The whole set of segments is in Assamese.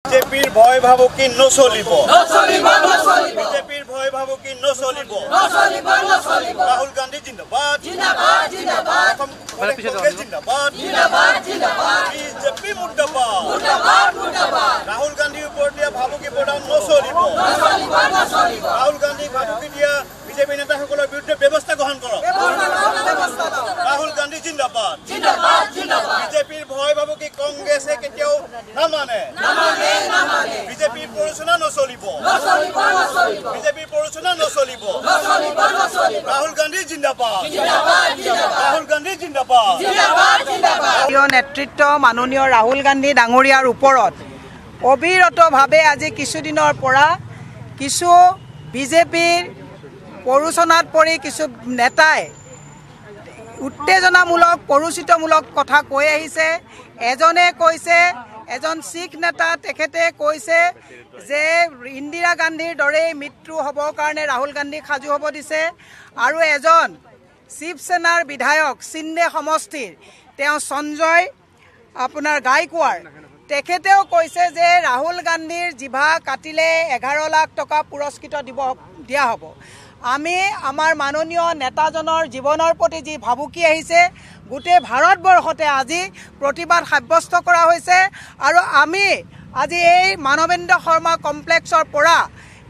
বিজেপির ভয় ভাবুকি নচলিব বিজেপির ভয় ভাবুকি নচলিব রাহুল গান্ধী জিন্দাবাদ কংগ্রেস জিন্দাবাদ বিজেপি মুর্দাবাদ রাহুল গান্ধীর উপর দিয়া ভাবুকি প্রদান নচলিব রাহুল গান্ধী ভাবুকি দিয়া বিজেপি নেতাসকলের বিরুদ্ধে ব্যবস্থা গ্রহণ করক রাহুল গান্ধী জিন্দাবাদ বিজেপির ভয় ভাবুকি কংগ্রেসে কেতিয়াও নামানে বিজেপির প্ররোচনা নচলিব বিজেপির প্ররোচনা নচলিব রাহুল গান্ধী জিন্দাবাদ রাহুল গান্ধী জিন্দাবাদ নেতৃত্ব মাননীয় রাহুল গান্ধী ডাঙৰীয়াৰ ওপৰত অবিৰতভাৱে আজি কিছুদিনৰ পৰা কিছু বিজেপিৰ প্ৰৰোচনাত পৰি কিছু নেতাই উত্তেজনামূলক প্ৰৰোচিতমূলক কথা কৈ আহিছে। এজনে কৈছে, এজন শিখ নেতা তেখেতে কৈছে যে ইন্দিৰা গান্ধীৰ দৰে মৃত্যু হ'বৰ কাৰণে ৰাহুল গান্ধীক সাজু হ'ব দিছে। আৰু এজন শিৱসেনাৰ বিধায়ক চিন্দে সমষ্টিৰ তেওঁ সঞ্জয় আপোনাৰ গায়কোৱাৰ তেখেতেও কৈছে যে ৰাহুল গান্ধীৰ জিভা কাটিলে 11 লাখ টকা পুৰস্কৃত দিয়া হ'ব। আমি আমাৰ মাননীয় নেতাজনৰ জীৱনৰ প্ৰতি যি ভাবুকি আহিছে গোটেই ভাৰতবৰ্ষতে আজি প্ৰতিবাদ সাব্যস্ত কৰা হৈছে। আৰু আমি আজি এই মানৱেন্দ্ৰ শৰ্মা কমপ্লেক্সৰ পৰা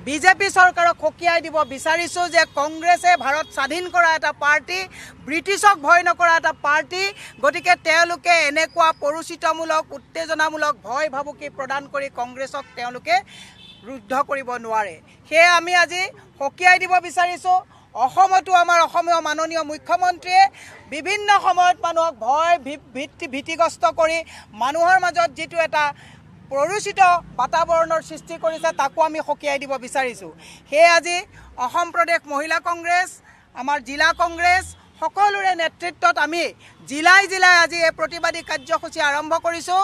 বিজেপি চৰকাৰক সকীয়াই দিব বিচাৰিছোঁ যে কংগ্ৰেছে ভাৰত স্বাধীন কৰা এটা পাৰ্টি, ব্ৰিটিছক ভয় নকৰা এটা পাৰ্টি। গতিকে তেওঁলোকে এনেকুৱা প্ৰৰোচিতমূলক উত্তেজনামূলক ভয় ভাবুকি প্ৰদান কৰি কংগ্ৰেছক তেওঁলোকে ৰুদ্ধ কৰিব নোৱাৰে। সেয়ে আমি আজি সকীয়াই দিব বিচাৰিছোঁ। অসমতো আমাৰ অসমীয়া মাননীয় মুখ্যমন্ত্ৰীয়ে বিভিন্ন সময়ত মানুহক ভয় ভীতিগ্ৰস্ত কৰি মানুহৰ মাজত যিটো এটা প্ৰৰোচিত বাতাবৰণৰ সৃষ্টি কৰিছে তাকো আমি সকীয়াই দিব বিচাৰিছোঁ। সেয়ে আজি অসম প্ৰদেশ মহিলা কংগ্ৰেছ, আমাৰ জিলা কংগ্ৰেছ সকলোৰে নেতৃত্বত আমি জিলাই জিলাই আজি এই প্ৰতিবাদী কাৰ্যসূচী আৰম্ভ কৰিছোঁ,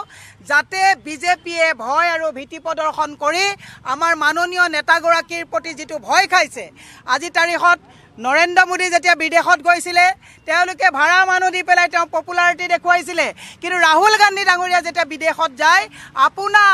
যাতে বিজেপিয়ে ভয় আৰু ভীতি প্ৰদৰ্শন কৰি আমাৰ মাননীয় নেতাগৰাকীৰ প্ৰতি যিটো ভয় খাইছে। আজি তাৰিখত নৰেন্দ্ৰ মোদী যেতিয়া বিদেশত গৈছিলে তেওঁলোকে ভাড়া মানুহ দি পেলাই তেওঁ পপুলাৰিটি দেখুৱাইছিলে, কিন্তু ৰাহুল গান্ধী ডাঙৰীয়া যেতিয়া বিদেশত যায়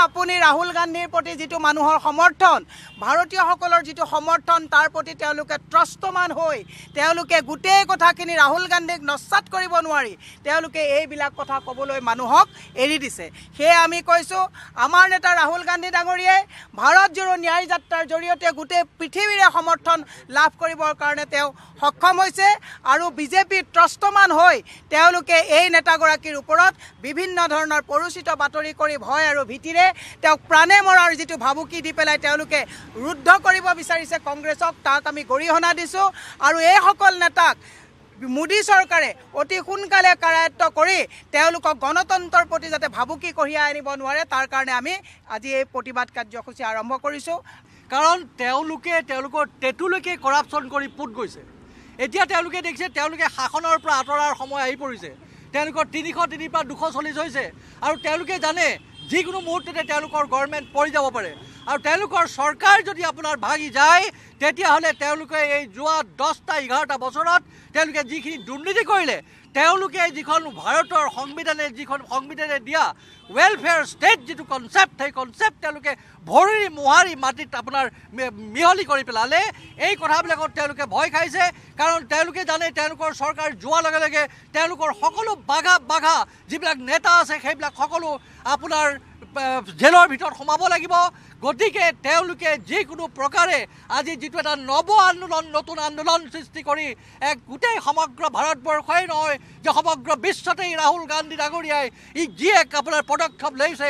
আপুনি ৰাহুল গান্ধীৰ প্ৰতি যিটো মানুহৰ সমৰ্থন, ভাৰতীয়সকলৰ যিটো সমৰ্থন তাৰ প্ৰতি তেওঁলোকে ত্ৰস্তমান হৈ তেওঁলোকে গোটেই কথাখিনি ৰাহুল গান্ধীক নস্যাৎ কৰিব নোৱাৰি তেওঁলোকে এইবিলাক কথা ক'বলৈ মানুহক এৰি দিছে। সেয়ে আমি কৈছোঁ আমাৰ নেতা ৰাহুল গান্ধী ডাঙৰীয়াই ভাৰত জোৰো ন্যায় যাত্ৰাৰ জৰিয়তে গোটেই পৃথিৱীৰে সমৰ্থন লাভ কৰিবৰ কাৰণে তেওঁ সক্ষম হৈছে। আৰু বিজেপি ত্ৰস্তমান হৈ তেওঁলোকে এই নেতাগৰাকীৰ ওপৰত বিভিন্ন ধৰণৰ প্ৰৰোচিত বাতৰি কৰি ভয় আৰু ভীতিৰে তেওঁক প্ৰাণে মৰাৰ যিটো ভাবুকি দি পেলাই তেওঁলোকে ৰুদ্ধ কৰিব বিচাৰিছে কংগ্ৰেছক, তাক আমি গৰিহণা দিছোঁ। আৰু এইসকল নেতাক মোদী চৰকাৰে অতি সোনকালে কাৰায়ত্ব কৰি তেওঁলোকক গণতন্ত্ৰৰ প্ৰতি যাতে ভাবুকি কঢ়িয়াই আনিব নোৱাৰে তাৰ কাৰণে আমি আজি এই প্ৰতিবাদ কাৰ্যসূচী আৰম্ভ কৰিছোঁ। কাৰণ তেওঁলোকৰ টেটুলৈকে কৰাপশ্যন কৰি পুত গৈছে। এতিয়া তেওঁলোকে দেখিছে তেওঁলোকে শাসনৰ পৰা আঁতৰাৰ সময় আহি পৰিছে। তেওঁলোকৰ 303 পৰা 240 হৈছে আৰু তেওঁলোকে জানে যিকোনো মুহূৰ্ততে তেওঁলোকৰ গভৰ্ণমেণ্ট পৰি যাব পাৰে। আৰু তেওঁলোকৰ চৰকাৰ যদি আপোনাৰ ভাগি যায় তেতিয়াহ'লে তেওঁলোকে এই যোৱা 10-11 বছৰত তেওঁলোকে যিখিনি দুৰ্নীতি কৰিলে, তেওঁলোকে যিখন ভাৰতৰ সংবিধানে দিয়া ৱেলফেয়াৰ ষ্টেট যিটো কনচেপ্ট, সেই কনচেপ্ট তেওঁলোকে ভৰি মোহাৰি মাটিত আপোনাৰ মিহলি কৰি পেলালে। এই কথাবিলাকত তেওঁলোকে ভয় খাইছে, কাৰণ তেওঁলোকে জানে তেওঁলোকৰ চৰকাৰ যোৱাৰ লগে লগে তেওঁলোকৰ সকলো বাঘা যিবিলাক নেতা আছে সেইবিলাক সকলো আপোনাৰ জেলৰ ভিতৰত সোমাব লাগিব। গতিকে তেওঁলোকে যিকোনো প্ৰকাৰে আজি যিটো এটা নতুন আন্দোলন সৃষ্টি কৰি গোটেই সমগ্ৰ ভাৰতবৰ্ষই নহয় যে সমগ্ৰ বিশ্বতেই ৰাহুল গান্ধী ডাঙৰীয়াই যি আপোনাৰ পদক্ষেপ লৈছে,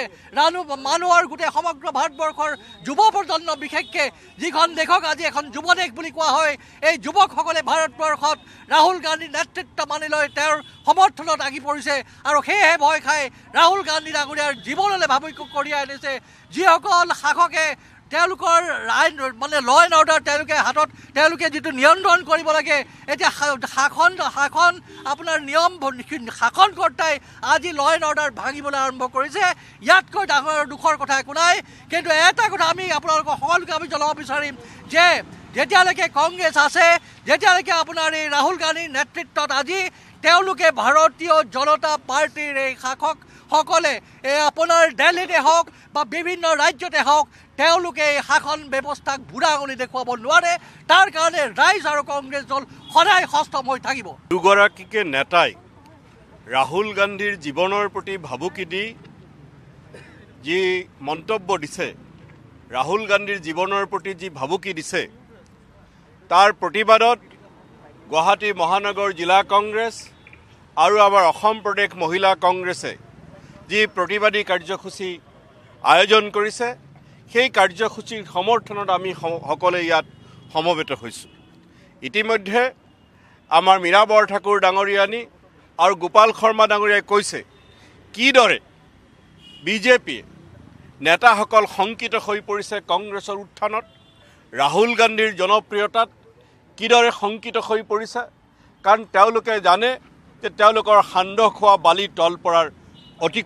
মানুহৰ গোটেই সমগ্ৰ ভাৰতবৰ্ষৰ যুৱ প্ৰজন্ম বিশেষকৈ যিখন দেশক আজি এখন যুৱ দেশ বুলি কোৱা হয়, এই যুৱকসকলে ভাৰতবৰ্ষত ৰাহুল গান্ধীৰ নেতৃত্ব মানি লৈ তেওঁৰ সমৰ্থনত আগি পৰিছে। আৰু সেয়েহে ভয় খাই ৰাহুল গান্ধী ডাঙৰীয়াৰ জীৱনলৈ ভাবুকি কঢ়িয়াই আনিছে। যিসকল শাসকে তেওঁলোকৰ ল এণ্ড অৰ্ডাৰ তেওঁলোকে যিটো নিয়ন্ত্ৰণ কৰিব লাগে, এতিয়া শাসন আপোনাৰ শাসনকৰ্তাই আজি ল এণ্ড অৰ্ডাৰ ভাঙিবলৈ আৰম্ভ কৰিছে। ইয়াতকৈ ডাঙৰ দুখৰ কথা একো নাই। কিন্তু এটা কথা আমি আপোনালোকক সকলোকে আমি জনাব বিচাৰিম যে যেতিয়ালৈকে কংগ্ৰেছ আছে, যেতিয়ালৈকে আপোনাৰ এই ৰাহুল গান্ধীৰ নেতৃত্বত আজি তেওঁলোকে ভাৰতীয় জনতা পাৰ্টিৰ এই শাসক সকলে আপোনাৰ দিল্লীতে হওক বা বিভিন্ন ৰাজ্যতে হওক তেওঁলোকে এই শাসন ব্যৱস্থাক বুঢ়া আঙুলি দেখুৱাব নোৱাৰে। তাৰ কাৰণে ৰাইজ আৰু কংগ্ৰেছ দল সদায় সষ্টম হৈ থাকিব। দুগৰাকীকে নেতাই ৰাহুল গান্ধীৰ জীৱনৰ প্ৰতি ভাবুকি দি যি মন্তব্য দিছে, ৰাহুল গান্ধীৰ জীৱনৰ প্ৰতি যি ভাবুকি দিছে, তাৰ প্ৰতিবাদত গুৱাহাটী মহানগৰ জিলা কংগ্ৰেছ আৰু আমাৰ অসম প্ৰদেশ মহিলা কংগ্ৰেছে যি প্ৰতিবাদী কাৰ্যসূচী আয়োজন কৰিছে, সেই কাৰ্যসূচীৰ সমৰ্থনত আমি সকলোৱে ইয়াত সমবেত হৈছোঁ। ইতিমধ্যে আমাৰ মীৰা বৰঠাকুৰ ডাঙৰীয়ানী আৰু গোপাল শৰ্মা ডাঙৰীয়াই কৈছে কিদৰে বিজেপিয়ে নেতাসকল শংকিত হৈ পৰিছে কংগ্ৰেছৰ উত্থানত, ৰাহুল গান্ধীৰ জনপ্ৰিয়তাত কিদৰে শংকিত হৈ পৰিছে। কাৰণ তেওঁলোকে জানে যে তেওঁলোকৰ সান্দহ খোৱা বালি তল পৰাৰ অতি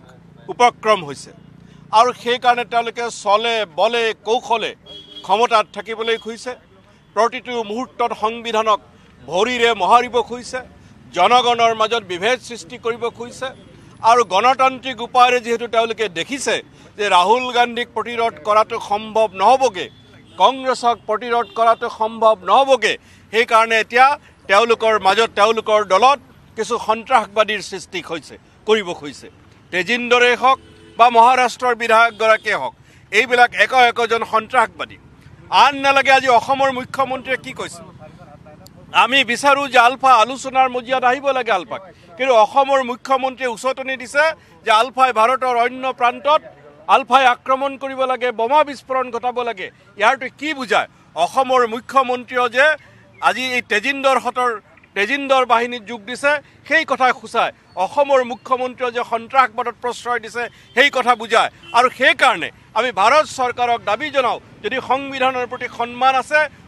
উপক্ৰম হৈছে আৰু সেইকাৰণে তেওঁলোকে চলে বলে কৌশলে ক্ষমতাত থাকিবলৈ খুজিছে। প্ৰতিটো মুহূৰ্তত সংবিধানক ভৰিৰে মহাৰিব খুজিছে, জনগণৰ মাজত বিভেদ সৃষ্টি কৰিব খুজিছে আৰু গণতান্ত্ৰিক উপায়েৰে যিহেতু তেওঁলোকে দেখিছে যে ৰাহুল গান্ধীক প্ৰতিৰোধ কৰাটো সম্ভৱ নহ'বগৈ, কংগ্ৰেছক প্ৰতিৰোধ কৰাটো সম্ভৱ নহ'বগৈ, সেইকাৰণে এতিয়া তেওঁলোকৰ মাজত তেওঁলোকৰ দলত কিছু সন্ত্ৰাসবাদীৰ সৃষ্টি কৰিব খুজিছে। তেজিন্দৰে হওক বা মহাৰাষ্ট্ৰৰ বিধায়কগৰাকীয়ে হওক, এইবিলাক একজন সন্ত্ৰাসবাদী। আন নালাগে আজি অসমৰ মুখ্যমন্ত্ৰীয়ে কি কৈছে, আমি বিচাৰোঁ যে আলফা আলোচনাৰ মজিয়াত আহিব লাগে আলফাক, কিন্তু অসমৰ মুখ্যমন্ত্ৰীয়ে উচতনি দিছে যে আলফাই ভাৰতৰ অন্য প্ৰান্তত আলফাই আক্ৰমণ কৰিব লাগে, বোমা বিস্ফোৰণ ঘটাব লাগে। ইয়াৰটো কি বুজায়? অসমৰ মুখ্যমন্ত্ৰীয়ে যে আজি এই তেজিন্দৰ বাহিনীত যোগ দিছে সেই কথা সূচায়, অসমৰ মুখ্যমন্ত্ৰীয়ে যে সন্ত্ৰাসবাদত প্ৰশ্ৰয় দিছে সেই কথা বুজায়। আৰু সেইকাৰণে আমি ভাৰত চৰকাৰক দাবী জনাওঁ, যদি সংবিধানৰ প্ৰতি সন্মান আছে